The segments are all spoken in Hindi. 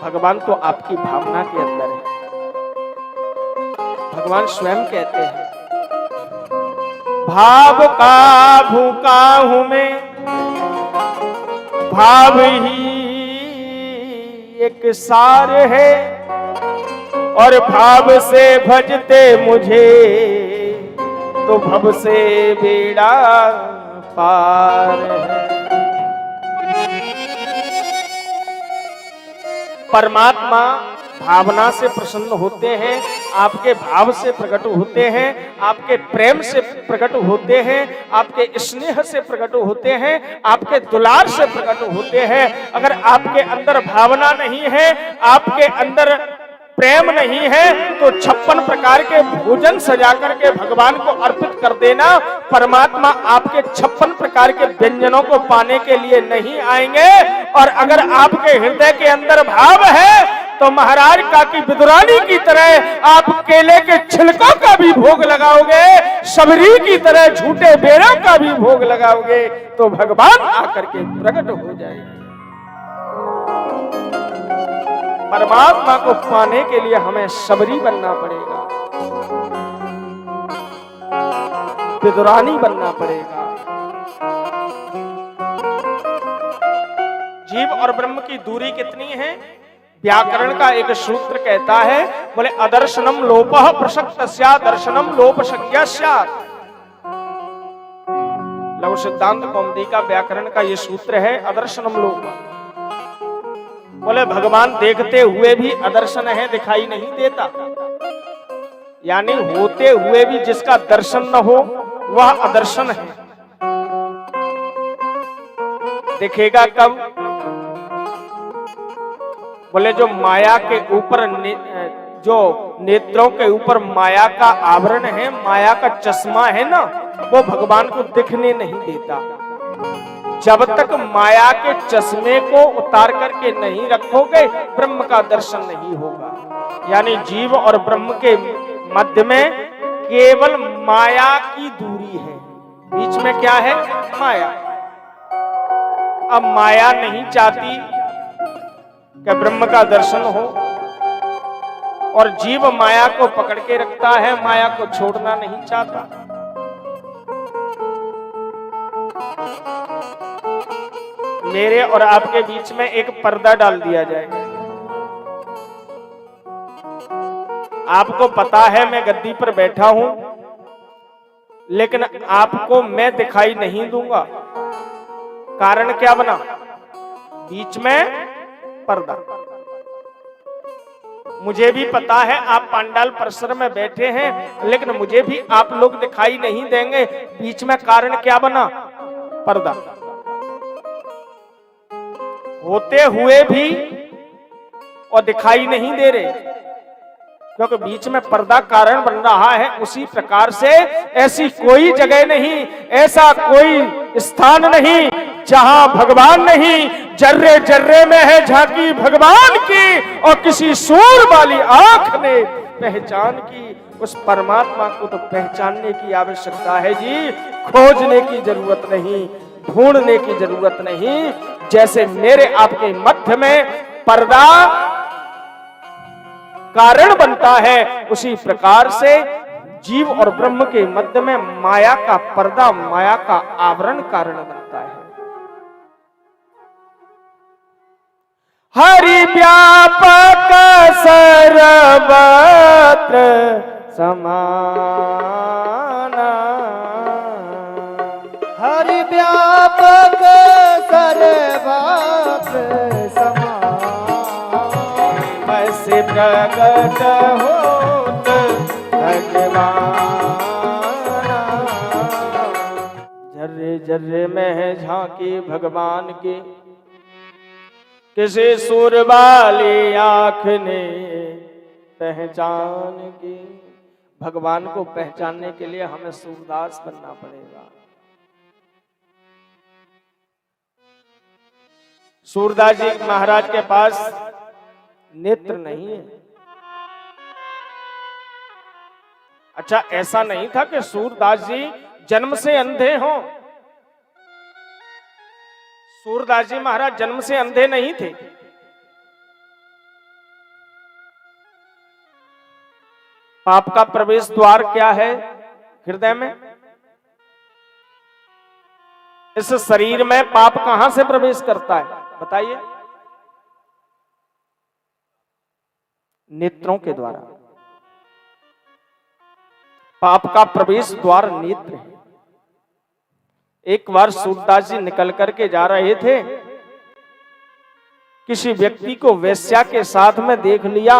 भगवान तो आपकी भावना के अंदर है। भगवान स्वयं कहते हैं, भाव का भूखा हूं मैं, भाव ही एक सार है, और भाव से भजते मुझे तो भव से बेड़ा पार है। परमात्मा भावना से प्रसन्न होते हैं, आपके भाव से प्रकट होते हैं, आपके प्रेम से प्रकट होते हैं, आपके स्नेह से प्रकट होते हैं, आपके दुलार से प्रकट होते हैं। अगर आपके अंदर भावना नहीं है, आपके अंदर प्रेम नहीं है, तो 56 प्रकार के भोजन सजा करके भगवान को अर्पित कर देना। परमात्मा आपके 56 प्रकार के व्यंजनों को पाने के लिए नहीं आएंगे। और अगर आपके हृदय के अंदर भाव है, तो महाराज काकी विदुरानी की तरह आप केले के छिलकों का भी भोग लगाओगे, शबरी की तरह झूठे बेरों का भी भोग लगाओगे, तो भगवान आकर के प्रकट हो जाएंगे। परमात्मा को पाने के लिए हमें शबरी बनना पड़ेगा, विदुरानी बनना पड़ेगा। जीव और ब्रह्म की दूरी कितनी है? व्याकरण का एक सूत्र कहता है, बोले अदर्शनम लोपः प्रसक्तस्या दर्शनम लोप संज्ञा स्यात्। लघु सिद्धांत कौमुदी का व्याकरण का ये सूत्र है, अदर्शनम लोपः। बोले भगवान देखते हुए भी अदर्शन है, दिखाई नहीं देता। यानी होते हुए भी जिसका दर्शन न हो वह अदर्शन है। दिखेगा कब? बोले जो माया के ऊपर जो नेत्रों के ऊपर माया का आवरण है, माया का चश्मा है ना, वो भगवान को दिखने नहीं देता। जब तक माया के चश्मे को उतार करके नहीं रखोगे, ब्रह्म का दर्शन नहीं होगा। यानी जीव और ब्रह्म के मध्य में केवल माया की दूरी है। बीच में क्या है? माया। अब माया नहीं चाहती कि ब्रह्म का दर्शन हो, और जीव माया को पकड़ के रखता है, माया को छोड़ना नहीं चाहता। मेरे और आपके बीच में एक पर्दा डाल दिया जाएगा। आपको पता है मैं गद्दी पर बैठा हूं, लेकिन आपको मैं दिखाई नहीं दूंगा। कारण क्या बना? बीच में पर्दा। मुझे भी पता है आप पांडाल परिसर में बैठे हैं, लेकिन मुझे भी आप लोग दिखाई नहीं देंगे। बीच में कारण क्या बना? पर्दा। होते हुए भी और दिखाई नहीं दे रहे, क्योंकि बीच में पर्दा कारण बन रहा है। उसी प्रकार से ऐसी कोई जगह नहीं, ऐसा कोई स्थान नहीं जहां भगवान नहीं। जर्रे जर्रे में है झांकी भगवान की, और किसी सूर वाली आंख ने पहचान की। उस परमात्मा को तो पहचानने की आवश्यकता है जी, खोजने की जरूरत नहीं, ढूंढने की जरूरत नहीं। जैसे मेरे आपके मध्य में पर्दा कारण बनता है, उसी प्रकार से जीव और ब्रह्म के मध्य में माया का पर्दा, माया का आवरण कारण बनता है। हरि व्यापक सर्वत्र समाना, हरि व्यापक सर्वत्र समाना, ऐसे प्रगट होत भगवान। जर्रे जर्रे में है झांकी भगवान की, किसी सूर वाली आंख ने पहचान की। भगवान को पहचानने के लिए हमें सूरदास बनना पड़ेगा। सूरदास जी महाराज के पास नेत्र नहीं है। अच्छा, ऐसा नहीं था कि सूरदास जी जन्म से अंधे हों। सूरदास जी महाराज जन्म से अंधे नहीं थे। पाप का प्रवेश द्वार क्या है हृदय में? इस शरीर में पाप कहां से प्रवेश करता है बताइए? नेत्रों के द्वारा। पाप का प्रवेश द्वार नेत्र है। एक बार सूरदास जी निकल करके जा रहे थे, किसी व्यक्ति को वेश्या के साथ में देख लिया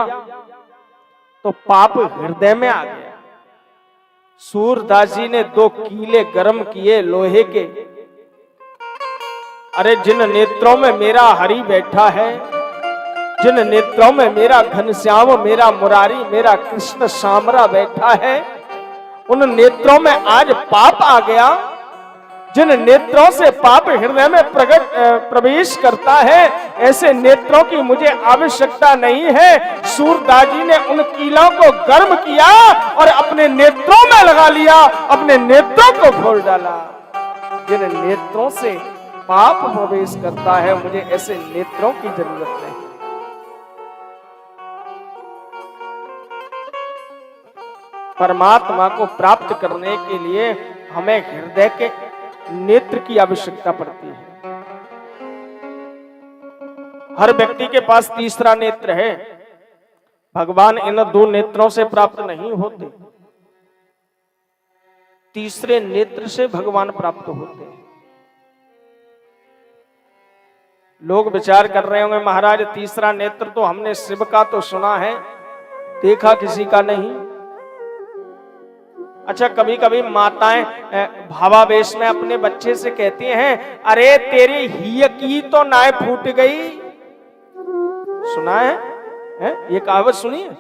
तो पाप हृदय में आ गया। सूरदास जी ने 2 कीले गर्म किए लोहे के। अरे जिन नेत्रों में मेरा हरि बैठा है, जिन नेत्रों में मेरा घनश्याम, मेरा मुरारी, मेरा कृष्ण शामरा बैठा है, उन नेत्रों में आज पाप आ गया। जिन नेत्रों से पाप हृदय में प्रवेश करता है, ऐसे नेत्रों की मुझे आवश्यकता नहीं है। सूरदास जी ने उन कीलों को गर्म किया और अपने नेत्रों में लगा लिया, अपने नेत्रों को खोल डाला। जिन नेत्रों से पाप प्रवेश करता है, मुझे ऐसे नेत्रों की जरूरत नहीं। परमात्मा को प्राप्त करने के लिए हमें हृदय के नेत्र की आवश्यकता पड़ती है। हर व्यक्ति के पास तीसरा नेत्र है। भगवान इन 2 नेत्रों से प्राप्त नहीं होते, तीसरे नेत्र से भगवान प्राप्त होते हैं। लोग विचार कर रहे होंगे, महाराज तीसरा नेत्र तो हमने शिव का तो सुना है, देखा किसी का नहीं। अच्छा, कभी कभी माताएं भावावेश में अपने बच्चे से कहती हैं, अरे तेरी ही की तो नाय फूट गई। सुना है? ये कहावत सुनी है?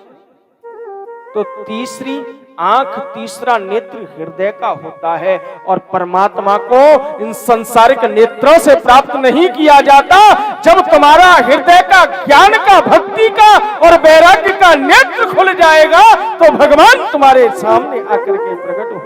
तो तीसरी आंख, तीसरा नेत्र हृदय का होता है और परमात्मा को इन सांसारिक नेत्रों से प्राप्त नहीं किया जाता। जब तुम्हारा हृदय का, ज्ञान का, भक्ति का और वैराग्य का नेत्र खुल जाएगा तो भगवान तुम्हारे सामने आकर के प्रकट हो